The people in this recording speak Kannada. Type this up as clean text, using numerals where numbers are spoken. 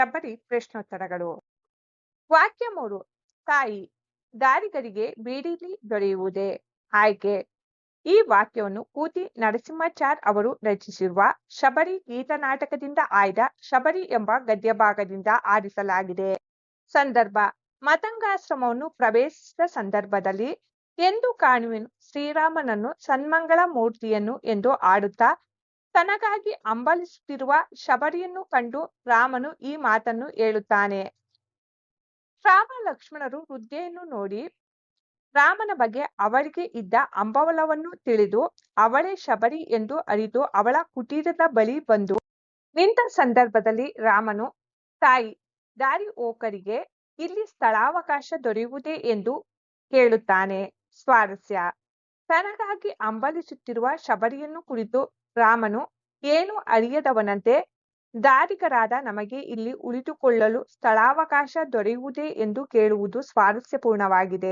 ಶಬರಿ ಪ್ರಶ್ನೋತ್ತರಗಳು. ವಾಕ್ಯ 3. ತಾಯಿ ದಾರಿಗರಿಗೆ ಬೀಡಿಲಿ ದೊರೆಯುವುದೇ? ಆಯ್ಕೆ. ಈ ವಾಕ್ಯವನ್ನು ಕೂತಿ ನರಸಿಂಹಾಚಾರ್ ಅವರು ರಚಿಸಿರುವ ಶಬರಿ ಗೀತನಾಟಕದಿಂದ ಆಯ್ದ ಶಬರಿ ಎಂಬ ಗದ್ಯಭಾಗದಿಂದ ಆರಿಸಲಾಗಿದೆ. ಸಂದರ್ಭ: ಮತಂಗಾಶ್ರಮವನ್ನು ಪ್ರವೇಶಿಸಿದ ಸಂದರ್ಭದಲ್ಲಿ ಎಂದು ಕಾಣುವೆನು ಶ್ರೀರಾಮನನ್ನು ಸನ್ಮಂಗಳ ಮೂರ್ತಿಯನ್ನು ಎಂದು ಆಡುತ್ತಾ ತನಗಾಗಿ ಹಂಬಲಿಸುತ್ತಿರುವ ಶಬರಿಯನ್ನು ಕಂಡು ರಾಮನು ಈ ಮಾತನ್ನು ಹೇಳುತ್ತಾನೆ. ರಾಮ ಲಕ್ಷ್ಮಣರು ವೃದ್ಧೆಯನ್ನು ನೋಡಿ ರಾಮನ ಬಗ್ಗೆ ಅವಳಿಗೆ ಇದ್ದ ಹಂಬಲವನ್ನು ತಿಳಿದು ಅವಳೇ ಶಬರಿ ಎಂದು ಅರಿತು ಅವಳ ಕುಟೀರದ ಬಳಿ ಬಂದು ನಿಂತ ಸಂದರ್ಭದಲ್ಲಿ ರಾಮನು, ತಾಯಿ ದಾರಿ ಹೋಕರಿಗೆ ಇಲ್ಲಿ ಸ್ಥಳಾವಕಾಶ ದೊರೆಯುವುದೇ ಎಂದು ಕೇಳುತ್ತಾನೆ. ಸ್ವಾರಸ್ಯ: ತನಗಾಗಿ ಹಂಬಲಿಸುತ್ತಿರುವ ಶಬರಿಯನ್ನು ಕುರಿತು ರಾಮನು ಏನು ಅರಿಯದವನಂತೆ ದಾರಿಗರಾದ ನಮಗೆ ಇಲ್ಲಿ ಉಳಿದುಕೊಳ್ಳಲು ಸ್ಥಳಾವಕಾಶ ದೊರೆಯುವುದೇ ಎಂದು ಕೇಳುವುದು ಸ್ವಾರಸ್ಯಪೂರ್ಣವಾಗಿದೆ.